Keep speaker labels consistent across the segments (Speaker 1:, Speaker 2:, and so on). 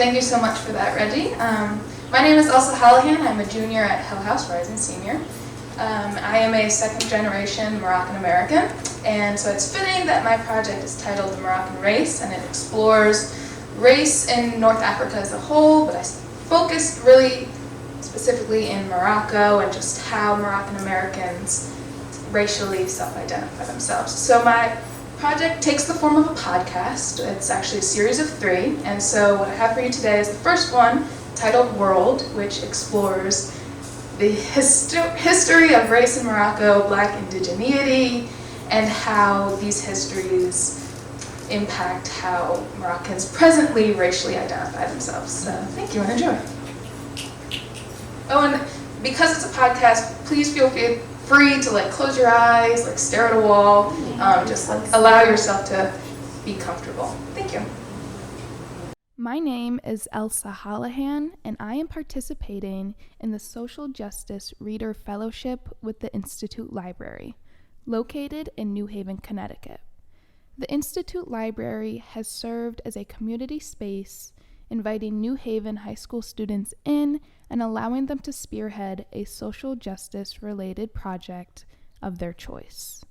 Speaker 1: Thank you so much for that, Reggie. My name is Elsa Holahan. I'm a junior at Hill House, rising senior. I am a second-generation Moroccan American, and so it's fitting that my project is titled The Moroccan Race, and it explores race in North Africa as a whole, but I focused really specifically in Morocco and just how Moroccan Americans racially self-identify themselves. So my project takes the form of a podcast. It's actually a series of 3, and so what I have for you today is the first one, titled World, which explores the history of race in Morocco, Black indigeneity, and how these histories impact how Moroccans presently racially identify themselves. So thank you and enjoy. Oh, and because it's a podcast, please feel free to close your eyes, stare at a wall, just allow yourself to be comfortable. Thank you.
Speaker 2: My name is Elsa Holahan, and I am participating in the Social Justice Reader Fellowship with the Institute Library, located in New Haven, Connecticut. The Institute Library has served as a community space, inviting New Haven high school students in and allowing them to spearhead a social justice-related project of their choice.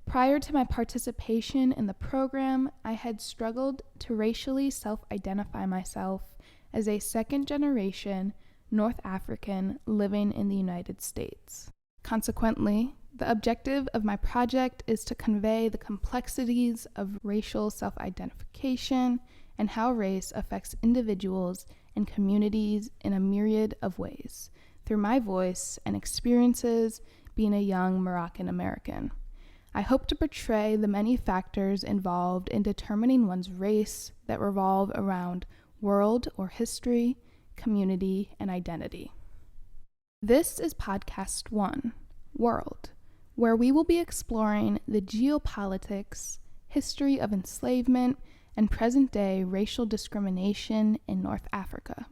Speaker 2: Prior to my participation in the program, I had struggled to racially self-identify myself as a second-generation North African living in the United States. Consequently, the objective of my project is to convey the complexities of racial self-identification and how race affects individuals and communities in a myriad of ways, through my voice and experiences being a young Moroccan American. I hope to portray the many factors involved in determining one's race that revolve around world or history, community, and identity. This is Podcast 1, World, where we will be exploring the geopolitics, history of enslavement, and present-day racial discrimination in North Africa.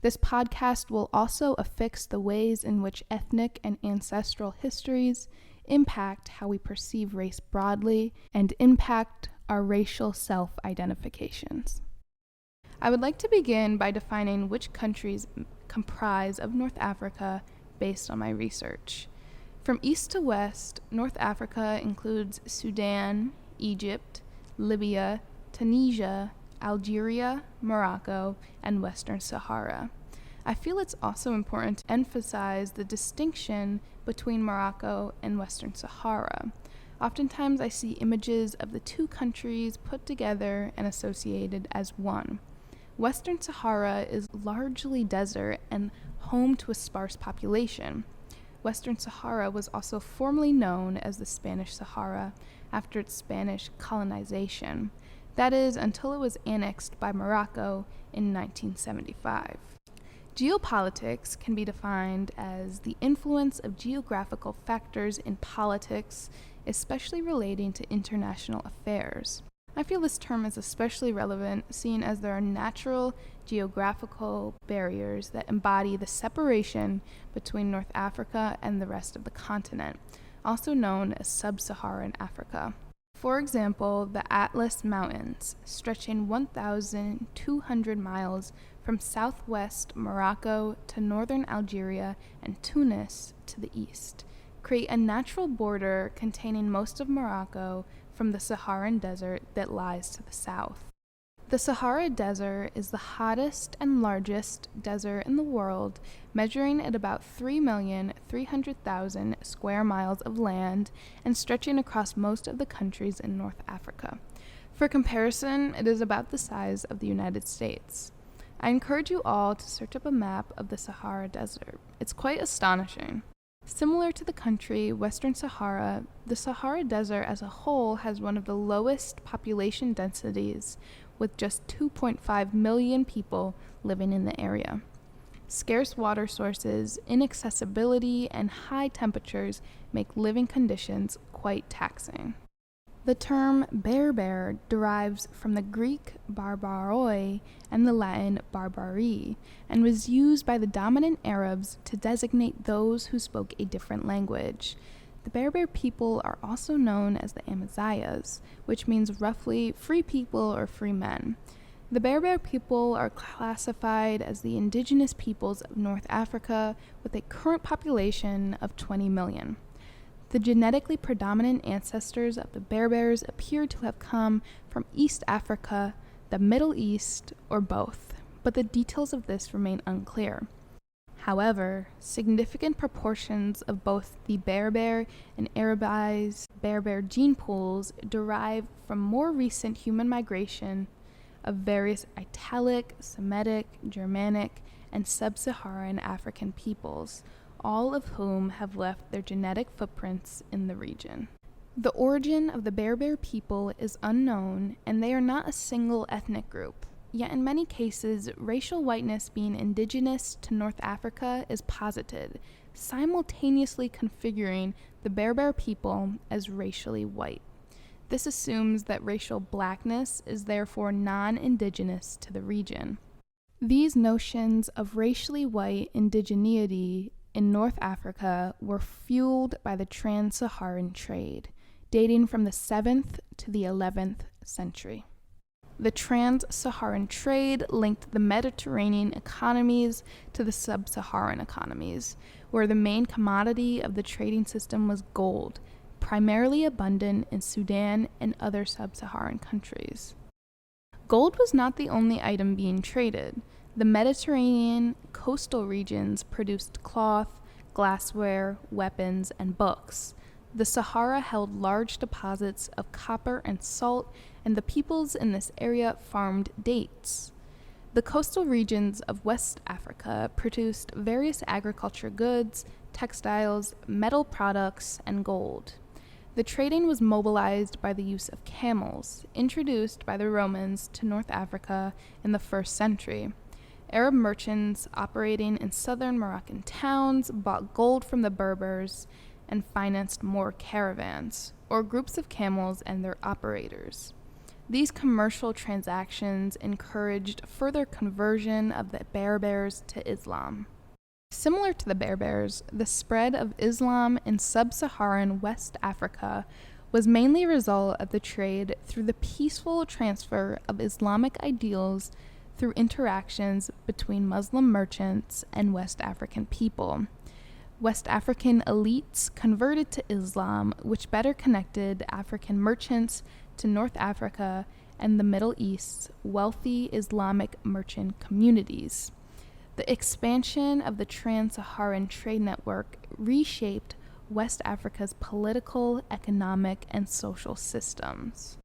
Speaker 2: This podcast will also affix the ways in which ethnic and ancestral histories impact how we perceive race broadly and impact our racial self-identifications. I would like to begin by defining which countries comprise of North Africa based on my research. From east to west, North Africa includes Sudan, Egypt, Libya, Tunisia, Algeria, Morocco, and Western Sahara. I feel it's also important to emphasize the distinction between Morocco and Western Sahara. Oftentimes I see images of the two countries put together and associated as one. Western Sahara is largely desert and home to a sparse population. Western Sahara was also formerly known as the Spanish Sahara after its Spanish colonization. That is, until it was annexed by Morocco in 1975. Geopolitics can be defined as the influence of geographical factors in politics, especially relating to international affairs. I feel this term is especially relevant, seeing as there are natural geographical barriers that embody the separation between North Africa and the rest of the continent, also known as Sub-Saharan Africa. For example, the Atlas Mountains, stretching 1,200 miles from southwest Morocco to northern Algeria and Tunis to the east, create a natural border containing most of Morocco from the Saharan Desert that lies to the south. The Sahara Desert is the hottest and largest desert in the world, measuring at about 3,300,000 square miles of land and stretching across most of the countries in North Africa. For comparison, it is about the size of the United States. I encourage you all to search up a map of the Sahara Desert. It's quite astonishing. Similar to the country, Western Sahara, the Sahara Desert as a whole has one of the lowest population densities, with just 2.5 million people living in the area. Scarce water sources, inaccessibility, and high temperatures make living conditions quite taxing. The term Berber derives from the Greek barbaroi and the Latin barbarie, and was used by the dominant Arabs to designate those who spoke a different language. The Berber people are also known as the Amazigahs, which means roughly free people or free men. The Berber people are classified as the indigenous peoples of North Africa with a current population of 20 million. The genetically predominant ancestors of the Berbers appear to have come from East Africa, the Middle East, or both, but the details of this remain unclear. However, significant proportions of both the Berber and Arabized Berber gene pools derive from more recent human migration of various Italic, Semitic, Germanic, and sub-Saharan African peoples, all of whom have left their genetic footprints in the region. The origin of the Berber people is unknown, and they are not a single ethnic group. Yet in many cases, racial whiteness being indigenous to North Africa is posited, simultaneously configuring the Berber people as racially white. This assumes that racial blackness is therefore non-indigenous to the region. These notions of racially white indigeneity in North Africa were fueled by the trans-Saharan trade, dating from the 7th to the 11th century. The trans-Saharan trade linked the Mediterranean economies to the sub-Saharan economies, where the main commodity of the trading system was gold, primarily abundant in Sudan and other sub-Saharan countries. Gold was not the only item being traded. The Mediterranean coastal regions produced cloth, glassware, weapons, and books. The Sahara held large deposits of copper and salt, and the peoples in this area farmed dates. The coastal regions of West Africa produced various agriculture goods, textiles, metal products, and gold. The trading was mobilized by the use of camels, introduced by the Romans to North Africa in the 1st century. Arab merchants operating in southern Moroccan towns bought gold from the Berbers and financed more caravans, or groups of camels and their operators. These commercial transactions encouraged further conversion of the Berbers to Islam. Similar to the Berbers, the spread of Islam in sub-Saharan West Africa was mainly a result of the trade through the peaceful transfer of Islamic ideals through interactions between Muslim merchants and West African people. West African elites converted to Islam, which better connected African merchants to North Africa and the Middle East's wealthy Islamic merchant communities. The expansion of the trans-Saharan trade network reshaped West Africa's political, economic, and social systems.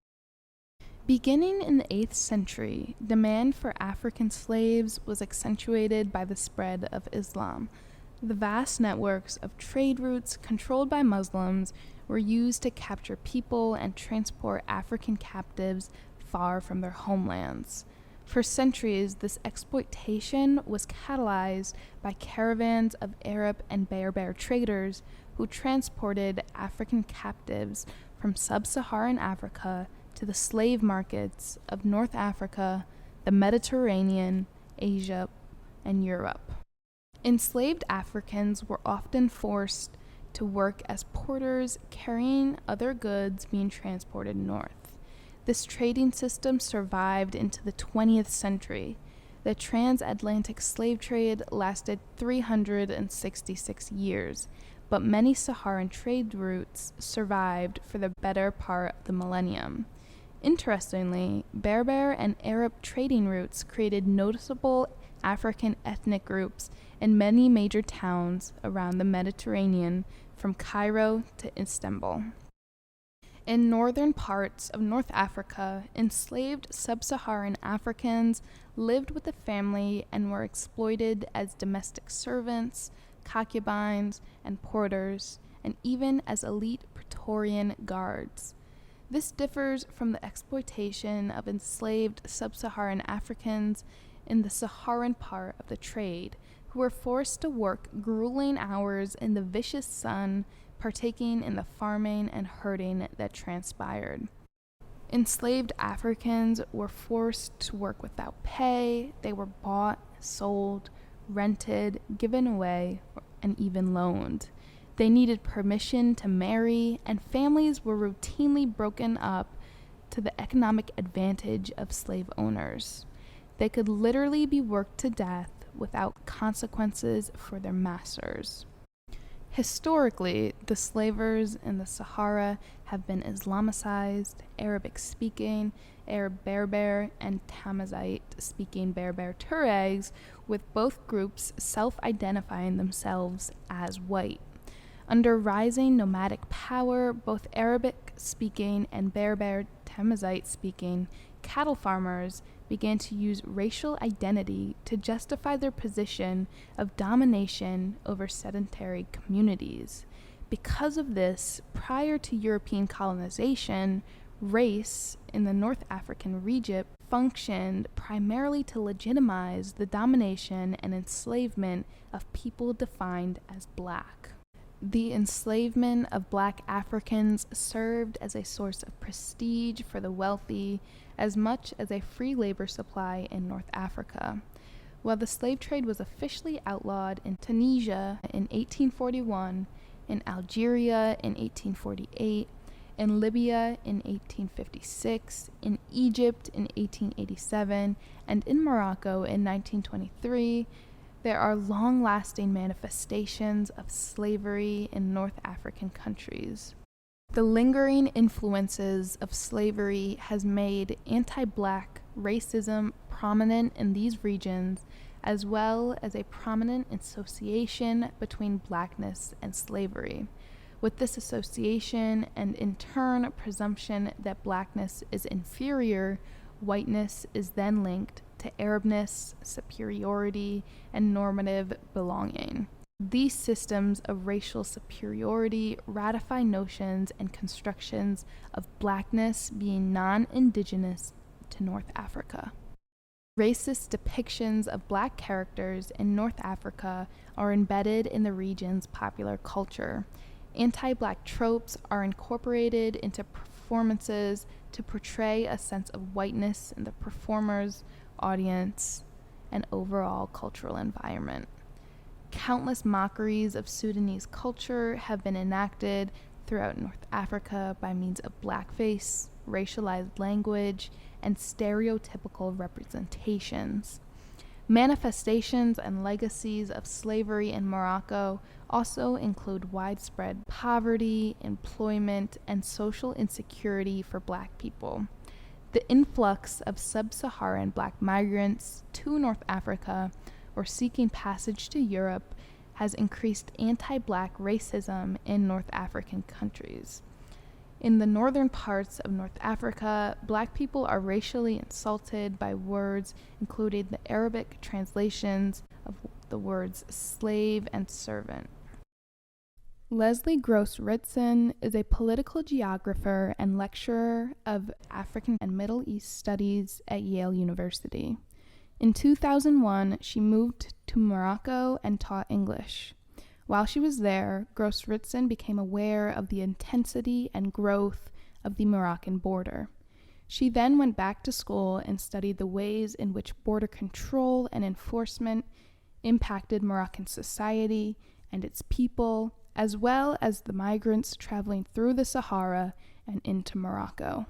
Speaker 2: Beginning in the 8th century, demand for African slaves was accentuated by the spread of Islam. The vast networks of trade routes controlled by Muslims were used to capture people and transport African captives far from their homelands. For centuries, this exploitation was catalyzed by caravans of Arab and Berber traders who transported African captives from sub-Saharan Africa to the slave markets of North Africa, the Mediterranean, Asia, and Europe. Enslaved Africans were often forced to work as porters carrying other goods being transported north. This trading system survived into the 20th century. The transatlantic slave trade lasted 366 years, but many Saharan trade routes survived for the better part of the millennium. Interestingly, Berber and Arab trading routes created noticeable African ethnic groups in many major towns around the Mediterranean, from Cairo to Istanbul. In northern parts of North Africa, enslaved sub-Saharan Africans lived with the family and were exploited as domestic servants, concubines, and porters, and even as elite Praetorian guards. This differs from the exploitation of enslaved sub-Saharan Africans in the Saharan part of the trade, who were forced to work grueling hours in the vicious sun, partaking in the farming and herding that transpired. Enslaved Africans were forced to work without pay. They were bought, sold, rented, given away, and even loaned. They needed permission to marry, and families were routinely broken up to the economic advantage of slave owners. they could literally be worked to death without consequences for their masters. Historically, the slavers in the Sahara have been Islamicized, Arabic-speaking, Arab Berber, and Tamazight-speaking Berber Tuaregs, with both groups self-identifying themselves as white. Under rising nomadic power, both Arabic-speaking and Berber Tamazight-speaking cattle farmers began to use racial identity to justify their position of domination over sedentary communities. Because of this, prior to European colonization, race in the North African region functioned primarily to legitimize the domination and enslavement of people defined as black. The enslavement of black Africans served as a source of prestige for the wealthy as much as a free labor supply in North Africa. While the slave trade was officially outlawed in Tunisia in 1841, in Algeria in 1848, in Libya in 1856, in Egypt in 1887, and in Morocco in 1923, there are long-lasting manifestations of slavery in North African countries. The lingering influences of slavery has made anti-black racism prominent in these regions, as well as a prominent association between blackness and slavery. With this association and in turn presumption that blackness is inferior, whiteness is then linked to Arabness, superiority, and normative belonging. These systems of racial superiority ratify notions and constructions of blackness being non-indigenous to North Africa. Racist depictions of black characters in North Africa are embedded in the region's popular culture. Anti-black tropes are incorporated into performances to portray a sense of whiteness in the performer's audience and overall cultural environment. Countless mockeries of Sudanese culture have been enacted throughout North Africa by means of blackface, racialized language, and stereotypical representations. Manifestations and legacies of slavery in Morocco also include widespread poverty, employment, and social insecurity for black people. The influx of sub-Saharan black migrants to North Africa or seeking passage to Europe has increased anti-black racism in North African countries. In the northern parts of North Africa, black people are racially insulted by words including the Arabic translations of the words slave and servant. Leslie Gross Ritson is a political geographer and lecturer of African and Middle East Studies at Yale University. In 2001, she moved to Morocco and taught English. While she was there, Gross Ritson became aware of the intensity and growth of the Moroccan border. She then went back to school and studied the ways in which border control and enforcement impacted Moroccan society and its people, as well as the migrants traveling through the Sahara and into Morocco.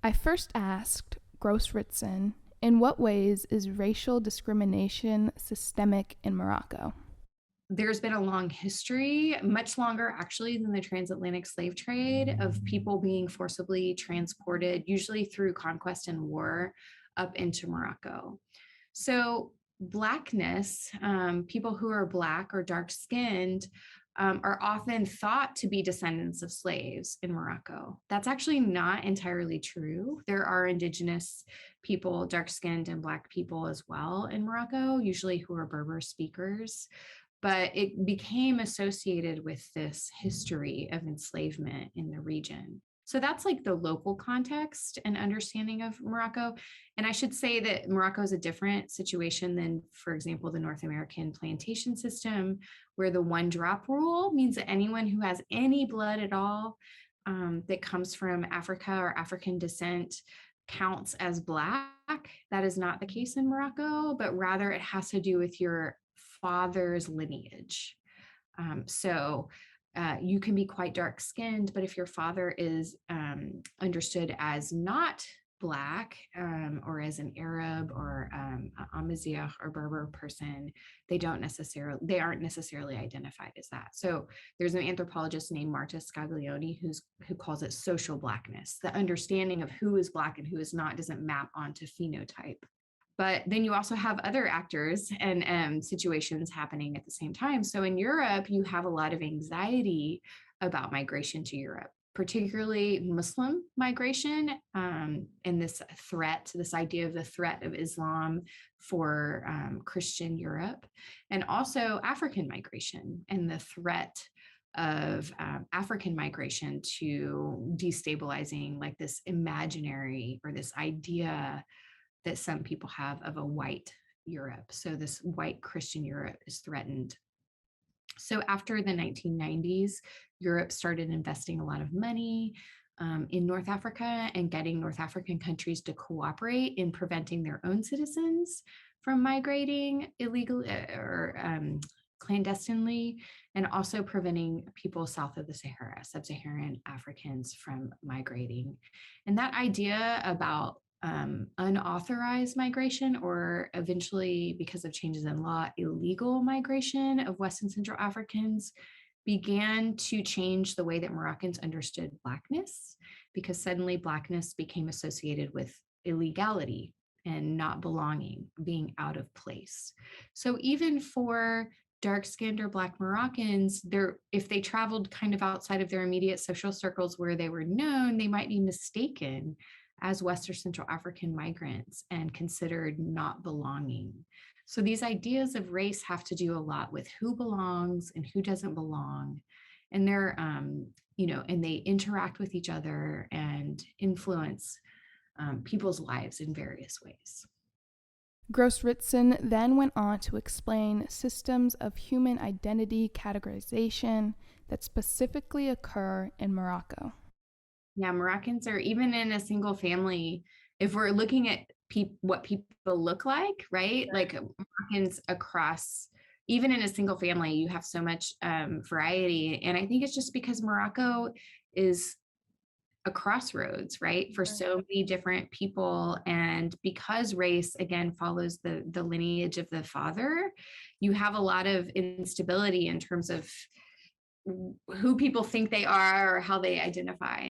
Speaker 2: I first asked Gross Ritson, in what ways is racial discrimination systemic in Morocco?
Speaker 3: There's been a long history, much longer actually than the transatlantic slave trade, of people being forcibly transported, usually through conquest and war, up into Morocco. So blackness, people who are black or dark-skinned, are often thought to be descendants of slaves in Morocco. That's actually not entirely true. There are indigenous people, dark-skinned and black people as well in Morocco, usually who are Berber speakers. But it became associated with this history of enslavement in the region. So that's like the local context and understanding of Morocco. And I should say that Morocco is a different situation than, for example, the North American plantation system, where the one drop rule means that anyone who has any blood at all that comes from Africa or African descent counts as black. That is not the case in Morocco, but rather it has to do with your father's lineage. You can be quite dark-skinned, but if your father is understood as not Black or as an Arab or Amazigh or Berber person, they aren't necessarily identified as that. So there's an anthropologist named Marta Scaglione who calls it social Blackness. The understanding of who is Black and who is not doesn't map onto phenotype. But then you also have other actors and situations happening at the same time. So in Europe, you have a lot of anxiety about migration to Europe, particularly Muslim migration, and this idea of the threat of Islam for Christian Europe, and also African migration and the threat of African migration to destabilizing like this imaginary or this idea that some people have of a white Europe. So this white Christian Europe is threatened. So after the 1990s, Europe started investing a lot of money in North Africa and getting North African countries to cooperate in preventing their own citizens from migrating illegally or clandestinely, and also preventing people south of the Sahara, sub-Saharan Africans, from migrating. And that idea about unauthorized migration, or eventually, because of changes in law, illegal migration of West and Central Africans, began to change the way that Moroccans understood Blackness, because suddenly Blackness became associated with illegality and not belonging, being out of place. So even for dark-skinned or Black Moroccans, if they traveled kind of outside of their immediate social circles where they were known, they might be mistaken as West or Central African migrants and considered not belonging. So these ideas of race have to do a lot with who belongs and who doesn't belong. And they're, and they interact with each other and influence people's lives in various ways.
Speaker 2: Gross-Ritson then went on to explain systems of human identity categorization that specifically occur in Morocco.
Speaker 3: Yeah, Moroccans are, even in a single family, if we're looking at what people look like, right? Like Moroccans across, even in a single family, you have so much variety. And I think it's just because Morocco is a crossroads, right? For so many different people. And because race, again, follows the lineage of the father, you have a lot of instability in terms of who people think they are or how they identify.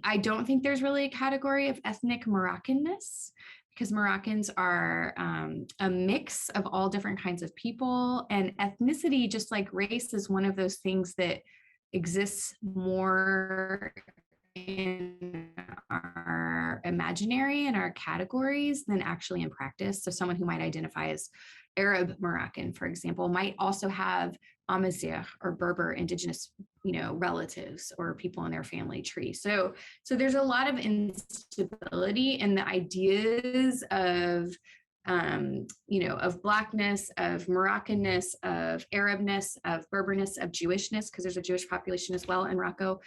Speaker 3: I don't think there's really a category of ethnic Moroccanness, because Moroccans are a mix of all different kinds of people, and ethnicity, just like race, is one of those things that exists more in our imaginary and our categories than actually in practice. So someone who might identify as Arab Moroccan, for example, might also have Amazigh or Berber indigenous, relatives or people in their family tree. So there's a lot of instability in the ideas of of Blackness, of Moroccanness, of Arabness, of Berberness, of Jewishness, because there's a Jewish population as well in Morocco.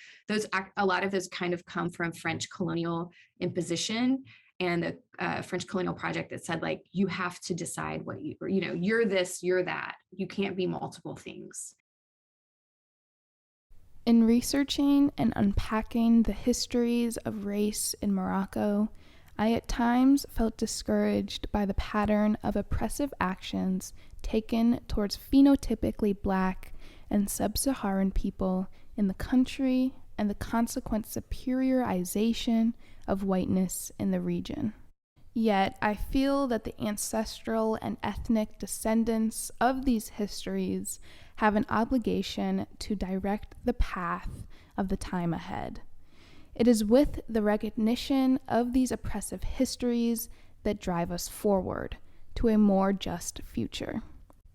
Speaker 3: A lot of those kind of come from French colonial imposition and the French colonial project that said, like, you have to decide what you're this, you're that. You can't be multiple things.
Speaker 2: In researching and unpacking the histories of race in Morocco, I at times felt discouraged by the pattern of oppressive actions taken towards phenotypically Black and sub-Saharan people in the country and the consequent superiorization of whiteness in the region. Yet I feel that the ancestral and ethnic descendants of these histories have an obligation to direct the path of the time ahead. It is with the recognition of these oppressive histories that drive us forward to a more just future.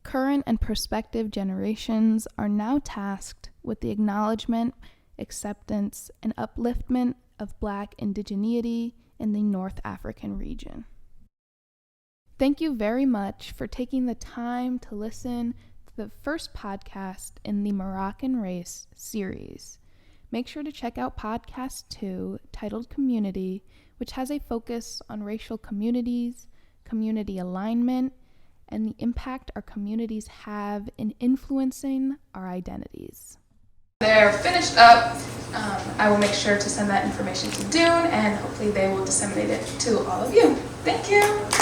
Speaker 2: Current and prospective generations are now tasked with the acknowledgement, acceptance, and upliftment of Black indigeneity in the North African region. Thank you very much for taking the time to listen to the first podcast in the Moroccan Race series. Make sure to check out podcast 2, titled Community, which has a focus on racial communities, community alignment, and the impact our communities have in influencing our identities.
Speaker 1: they're finished up, I will make sure to send that information to Dune, and hopefully they will disseminate it to all of you. Thank you.